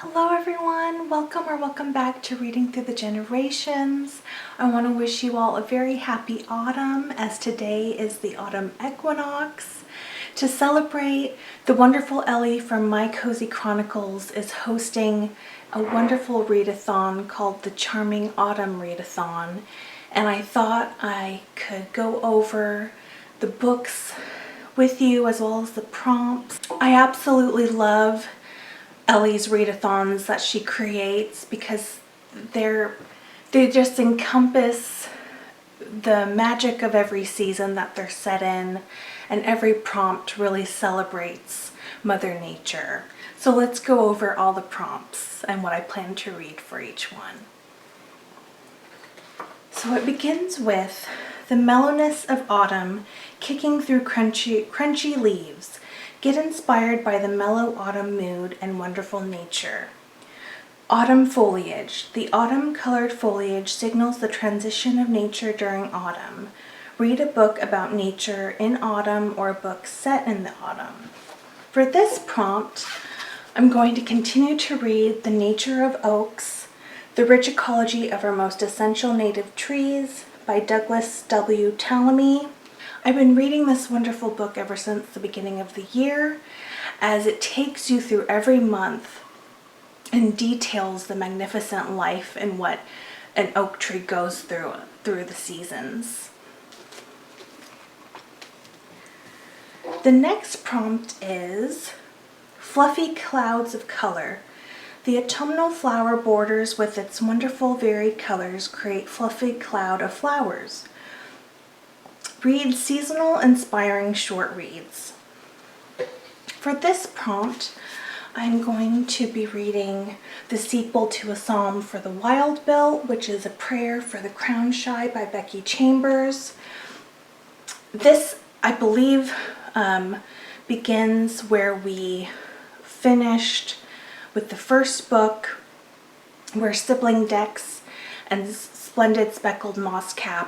Hello everyone, welcome back to Reading Through the Generations. I want to wish you all a very happy autumn, as today is the autumn equinox. To celebrate, the wonderful Ellie from My Cozy Chronicles is hosting a wonderful readathon called the Charming Autumn Readathon, and I thought I could go over the books with you as well as the prompts. I absolutely love Ellie's readathons that she creates because they just encompass the magic of every season that they're set in, and every prompt really celebrates Mother Nature. So let's go over all the prompts and what I plan to read for each one. So it begins with the mellowness of autumn kicking through crunchy leaves. Get inspired by the mellow autumn mood and wonderful nature. Autumn foliage. The autumn-colored foliage signals the transition of nature during autumn. Read a book about nature in autumn or a book set in the autumn. For this prompt, I'm going to continue to read The Nature of Oaks, The Rich Ecology of Our Most Essential Native Trees by Douglas W. Tallamy. I've been reading this wonderful book ever since the beginning of the year, as it takes you through every month and details the magnificent life and what an oak tree goes through the seasons. The next prompt is Fluffy Clouds of Color. The autumnal flower borders with its wonderful varied colors create fluffy cloud of flowers. Read seasonal inspiring short reads. For this prompt, I'm going to be reading the sequel to A Psalm for the Wild Bill, which is a prayer for the crown shy by Becky Chambers. This, I believe, begins where we finished with the first book, where Sibling Dex and Splendid Speckled Mosscap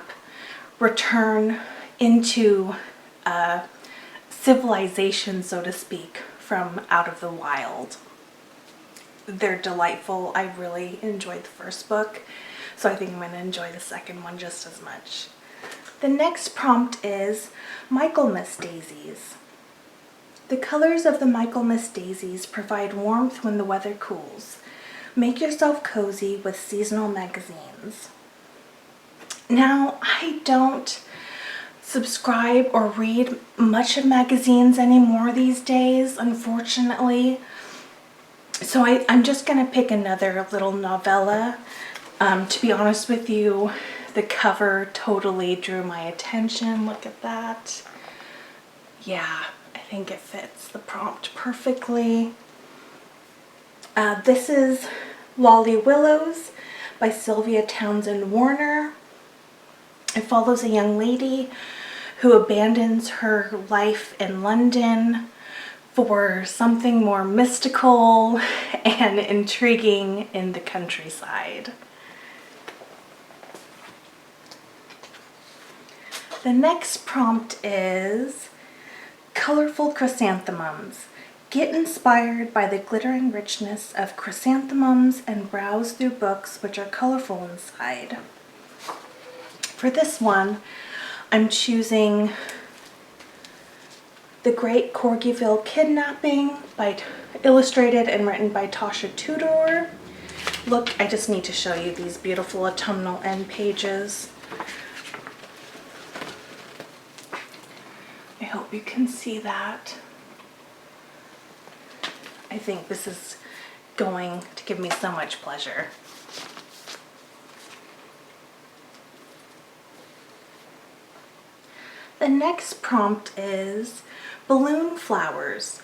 return into civilization, so to speak, from out of the wild. They're delightful. I really enjoyed the first book, so I think I'm going to enjoy the second one just as much. The next prompt is Michaelmas daisies. The colors of the Michaelmas daisies provide warmth when the weather cools. Make yourself cozy with seasonal magazines. Now, I don't subscribe or read much of magazines anymore these days, unfortunately. So I'm just going to pick another little novella. To be honest with you, the cover totally drew my attention. Look at that. Yeah, I think it fits the prompt perfectly. This is Lolly Willows by Sylvia Townsend Warner. It follows a young lady who abandons her life in London for something more mystical and intriguing in the countryside. The next prompt is Colorful Chrysanthemums. Get inspired by the glittering richness of chrysanthemums and browse through books which are colorful inside. For this one, I'm choosing The Great Corgyville Kidnapping, illustrated and written by Tasha Tudor. Look, I just need to show you these beautiful autumnal end pages. I hope you can see that. I think this is going to give me so much pleasure. The next prompt is Balloon Flowers.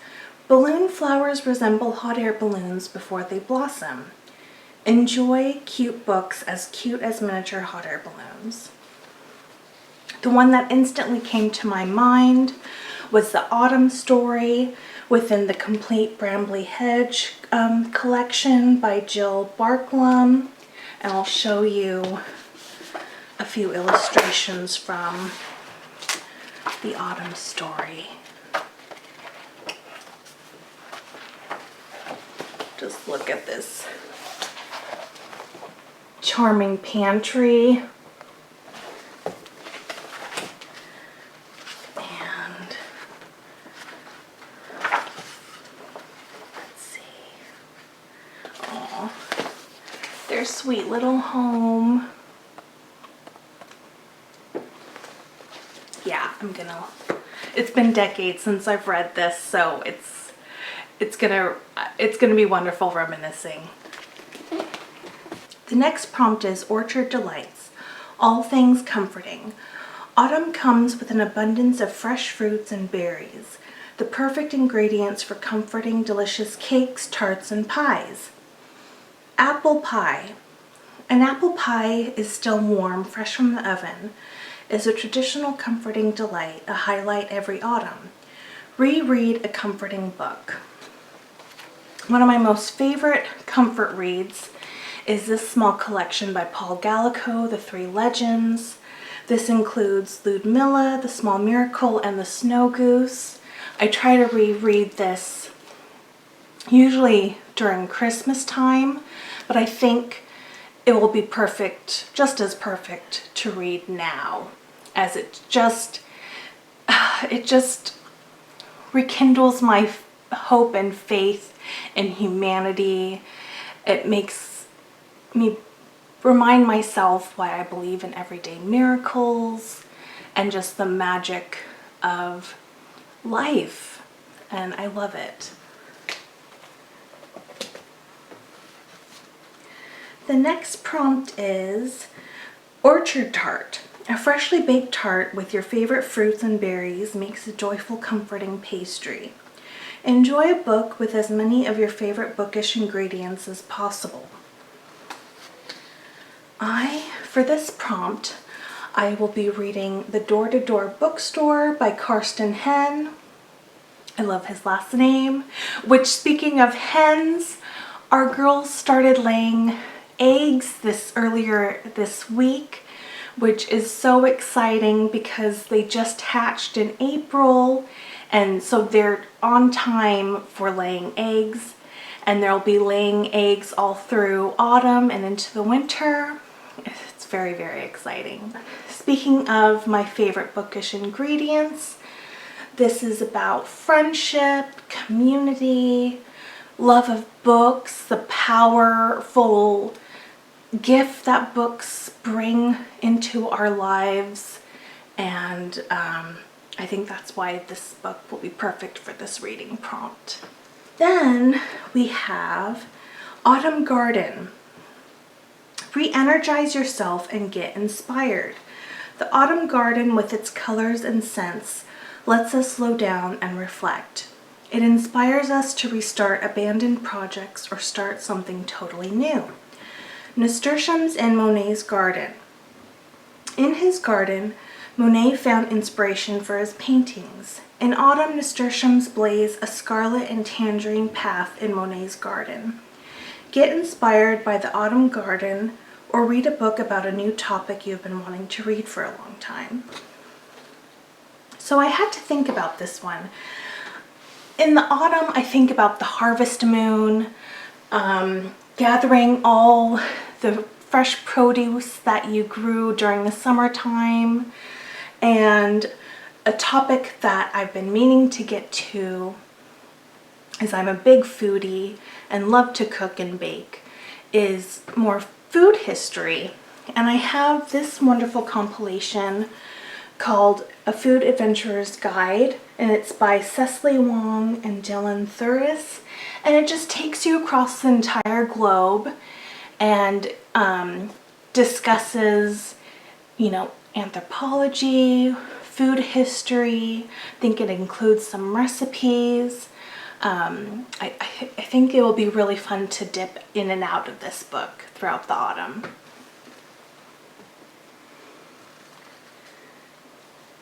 Balloon flowers resemble hot air balloons before they blossom. Enjoy cute books as cute as miniature hot air balloons. The one that instantly came to my mind was the Autumn Story within the Complete Brambly Hedge collection by Jill Barklum. And I'll show you a few illustrations from the Autumn Story. Just look at this charming pantry. And let's see. Oh, their sweet little home. Yeah, it's been decades since I've read this, so it's gonna be wonderful reminiscing. The next prompt is Orchard Delights, all things comforting. Autumn comes with an abundance of fresh fruits and berries, the perfect ingredients for comforting delicious cakes, tarts, and pies. Apple pie. An apple pie is still warm, fresh from the oven, is a traditional comforting delight, a highlight every autumn. Reread a comforting book. One of my most favorite comfort reads is this small collection by Paul Gallico, The Three Legends. This includes Ludmilla, The Small Miracle, and The Snow Goose. I try to reread this usually during Christmas time, but I think it will be perfect, just as perfect to read now, as it just rekindles my hope and faith in humanity. It makes me remind myself why I believe in everyday miracles and just the magic of life, and I love it. The next prompt is Orchard Tart. A freshly baked tart with your favorite fruits and berries makes a joyful, comforting pastry. Enjoy a book with as many of your favorite bookish ingredients as possible. For this prompt, I will be reading The Door-to-Door Bookstore by Karsten Henn. I love his last name, which, speaking of hens, our girls started laying eggs earlier this week, which is so exciting because they just hatched in April, and so they're on time for laying eggs, and they'll be laying eggs all through autumn and into the winter. It's very, very exciting. Speaking of my favorite bookish ingredients, this is about friendship, community, love of books, the powerful gift that books bring into our lives, and I think that's why this book will be perfect for this reading prompt. Then we have Autumn Garden. Re-energize yourself and get inspired. The autumn garden, with its colors and scents, lets us slow down and reflect. It inspires us to restart abandoned projects or start something totally new. Nasturtiums in Monet's garden. In his garden, Monet found inspiration for his paintings. In autumn, nasturtiums blaze a scarlet and tangerine path in Monet's garden. Get inspired by the autumn garden or read a book about a new topic you've been wanting to read for a long time. So I had to think about this one. In the autumn, I think about the harvest moon, gathering all the fresh produce that you grew during the summertime, and a topic that I've been meaning to get to, as I'm a big foodie and love to cook and bake, is more food history. And I have this wonderful compilation called A Food Adventurer's Guide, and it's by Cecily Wong and Dylan Thuris, and it just takes you across the entire globe and discusses, anthropology, food history. I think it includes some recipes. I think it will be really fun to dip in and out of this book throughout the autumn.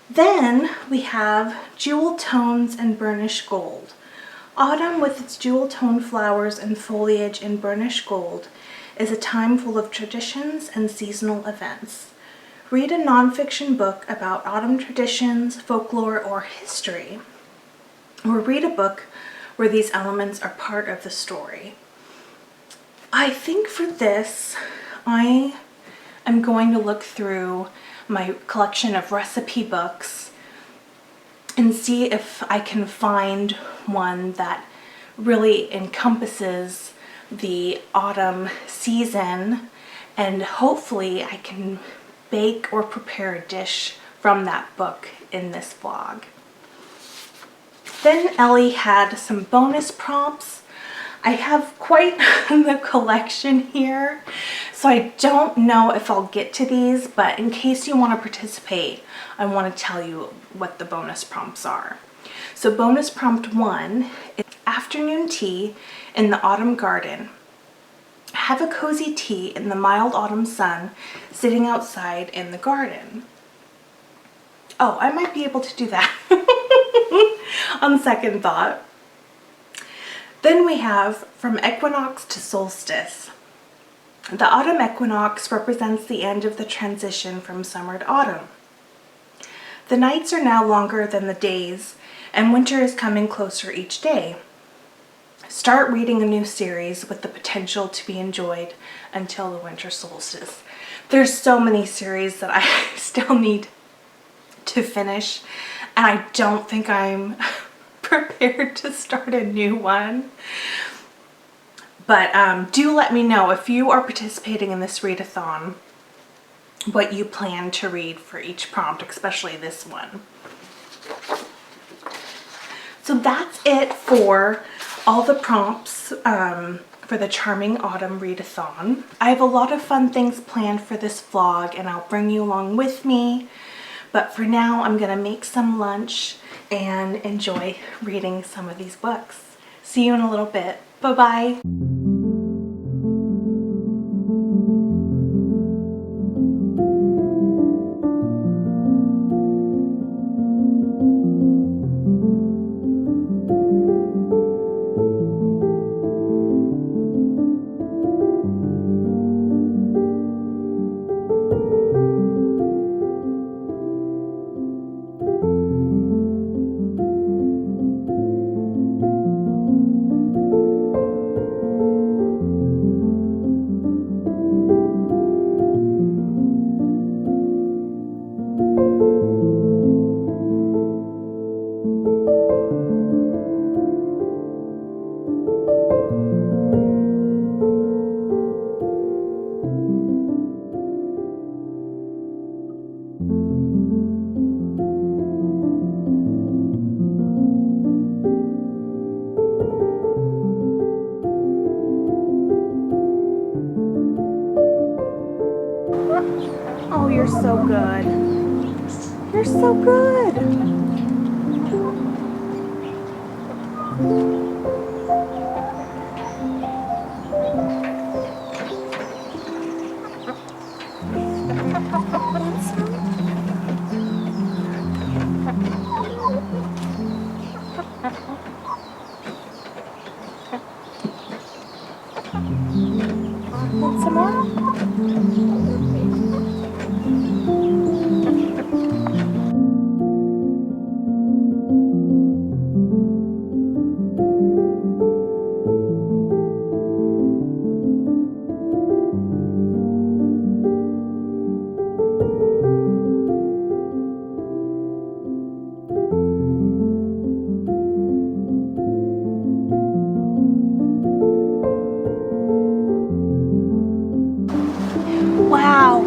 Then we have Jewel Tones and Burnished Gold. Autumn, with its jewel tone flowers and foliage in burnished gold, is a time full of traditions and seasonal events. Read a nonfiction book about autumn traditions, folklore, or history, or read a book where these elements are part of the story. I think for this, I am going to look through my collection of recipe books and see if I can find one that really encompasses the autumn season, and hopefully I can bake or prepare a dish from that book in this vlog. Then Ellie had some bonus prompts. I have quite the collection here, so I don't know if I'll get to these, but in case you want to participate, I want to tell you what the bonus prompts are. So bonus prompt 1 is afternoon tea in the autumn garden. Have a cozy tea in the mild autumn sun sitting outside in the garden. Oh, I might be able to do that on second thought. Then we have from equinox to solstice. The autumn equinox represents the end of the transition from summer to autumn. The nights are now longer than the days, and winter is coming closer each day. Start reading a new series with the potential to be enjoyed until the winter solstice. There's so many series that I still need to finish, and I don't think I'm prepared to start a new one. But do let me know if you are participating in this readathon what you plan to read for each prompt, especially this one. So that's it for all the prompts for the Charming Autumn Readathon. I have a lot of fun things planned for this vlog, and I'll bring you along with me. But for now, I'm gonna make some lunch and enjoy reading some of these books. See you in a little bit. Bye-bye. Oh, you're so good. You're so good. Want some more? Wow.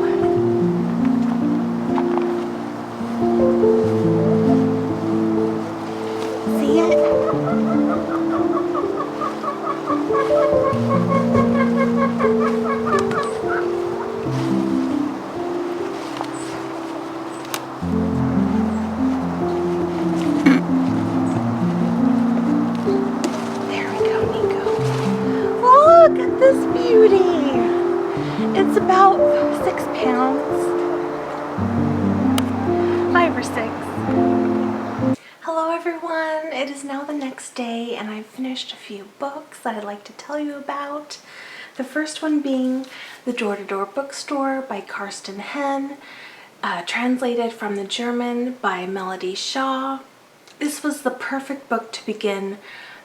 See it? There we go, Nico. Look at this beauty. It's about 6 pounds. 5 or 6. Hello everyone, it is now the next day and I've finished a few books that I'd like to tell you about. The first one being The Door-to-Door Bookstore by Karsten Henn, translated from the German by Melody Shaw. This was the perfect book to begin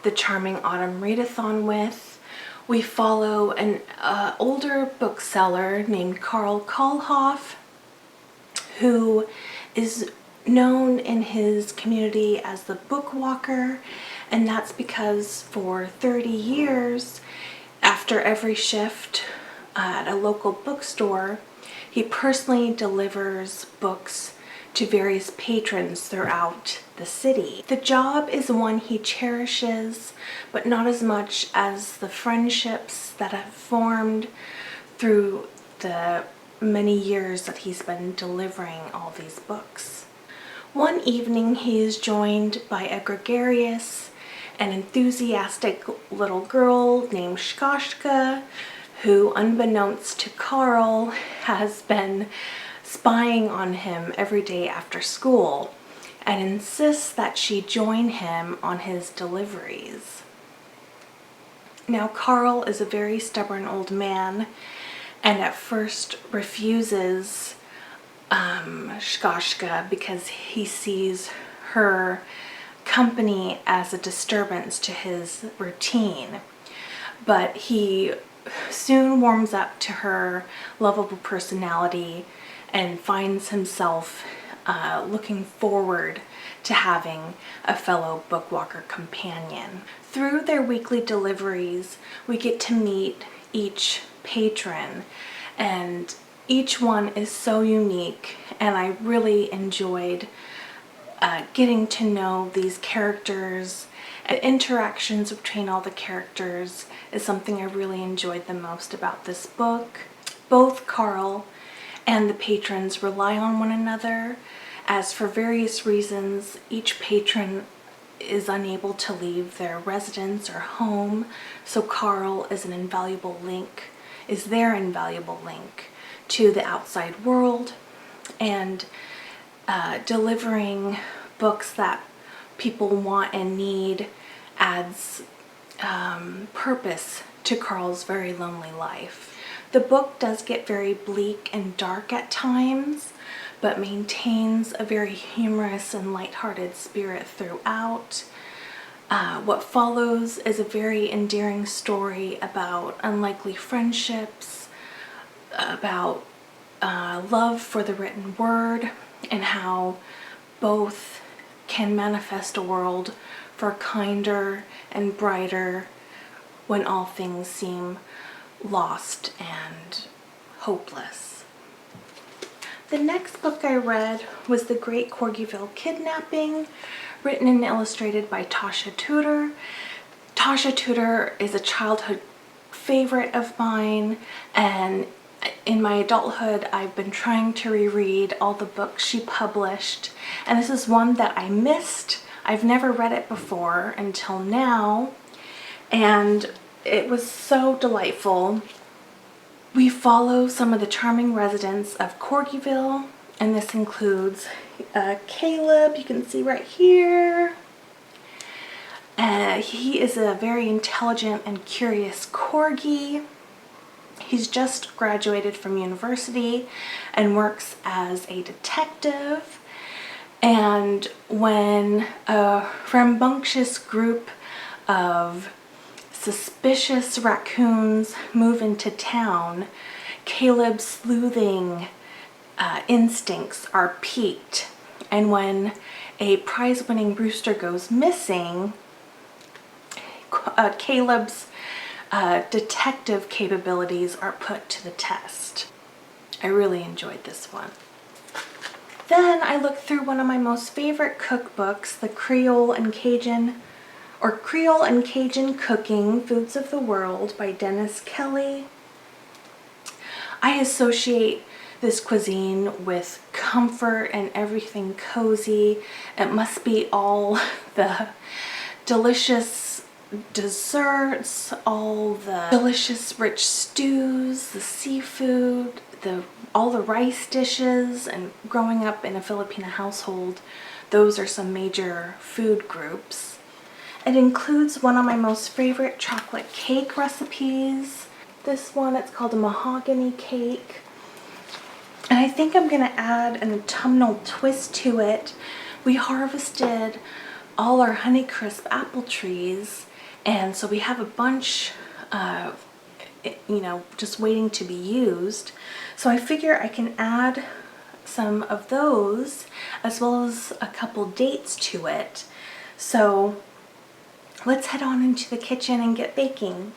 the Charming Autumn Readathon with. We follow an older bookseller named Karl Kalhoff, who is known in his community as the book walker, and that's because for 30 years, after every shift at a local bookstore, he personally delivers books to various patrons throughout the city. The job is one he cherishes, but not as much as the friendships that have formed through the many years that he's been delivering all these books. One evening he is joined by a gregarious and enthusiastic little girl named Shkashka, who, unbeknownst to Karl, has been spying on him every day after school and insists that she join him on his deliveries. Now, Karl is a very stubborn old man and at first refuses Shkashka because he sees her company as a disturbance to his routine. But he soon warms up to her lovable personality and finds himself looking forward to having a fellow bookwalker companion. Through their weekly deliveries, we get to meet each patron, and each one is so unique, and I really enjoyed getting to know these characters. The interactions between all the characters is something I really enjoyed the most about this book. Both Karl and the patrons rely on one another, as for various reasons each patron is unable to leave their residence or home, so Karl is their invaluable link to the outside world, and delivering books that people want and need adds purpose to Karl's very lonely life. The book does get very bleak and dark at times, but maintains a very humorous and lighthearted spirit throughout. What follows is a very endearing story about unlikely friendships, about love for the written word, and how both can manifest a world for kinder and brighter when all things seem lost and hopeless. The next book I read was The Great Corgyville Kidnapping, written and illustrated by Tasha Tudor. Tasha Tudor is a childhood favorite of mine, and in my adulthood I've been trying to reread all the books she published, and this is one that I missed. I've never read it before until now, and it was so delightful. We follow some of the charming residents of Corgyville, and this includes Caleb, you can see right here. He is a very intelligent and curious corgi. He's just graduated from university and works as a detective. And when a rambunctious group of suspicious raccoons move into town, Caleb's sleuthing instincts are piqued. And when a prize-winning rooster goes missing, Caleb's detective capabilities are put to the test. I really enjoyed this one. Then I looked through one of my most favorite cookbooks, the Creole and Cajun Cooking, Foods of the World by Dennis Kelly. I associate this cuisine with comfort and everything cozy. It must be all the delicious desserts, all the delicious rich stews, the seafood, all the rice dishes, and growing up in a Filipino household, those are some major food groups. It includes one of my most favorite chocolate cake recipes. This one, it's called a mahogany cake. And I think I'm gonna add an autumnal twist to it. We harvested all our Honeycrisp apple trees, and so we have a bunch you know, just waiting to be used. So I figure I can add some of those as well as a couple dates to it. So let's head on into the kitchen and get baking.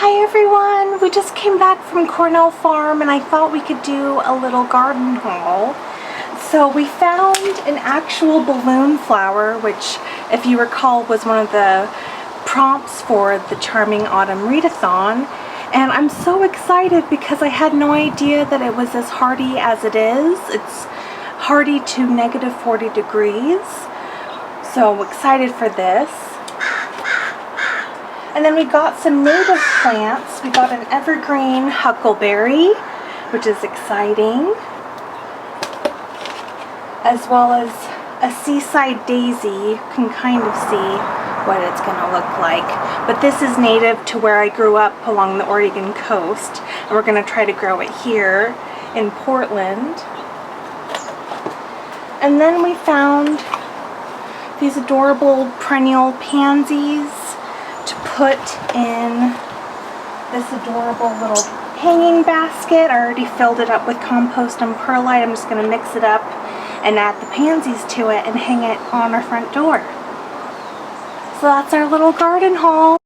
Hi everyone! We just came back from Cornell Farm and I thought we could do a little garden haul. So we found an actual balloon flower, which, if you recall, was one of the prompts for the Charming Autumn Readathon. And I'm so excited because I had no idea that it was as hardy as it is. It's hardy to -40 degrees. So I'm excited for this. And then we got some native plants. We got an evergreen huckleberry, which is exciting, as well as a seaside daisy. You can kind of see what it's going to look like. But this is native to where I grew up along the Oregon coast. And we're going to try to grow it here in Portland. And then we found these adorable perennial pansies to put in this adorable little hanging basket. I already filled it up with compost and perlite. I'm just going to mix it up and add the pansies to it and hang it on our front door. So that's our little garden haul.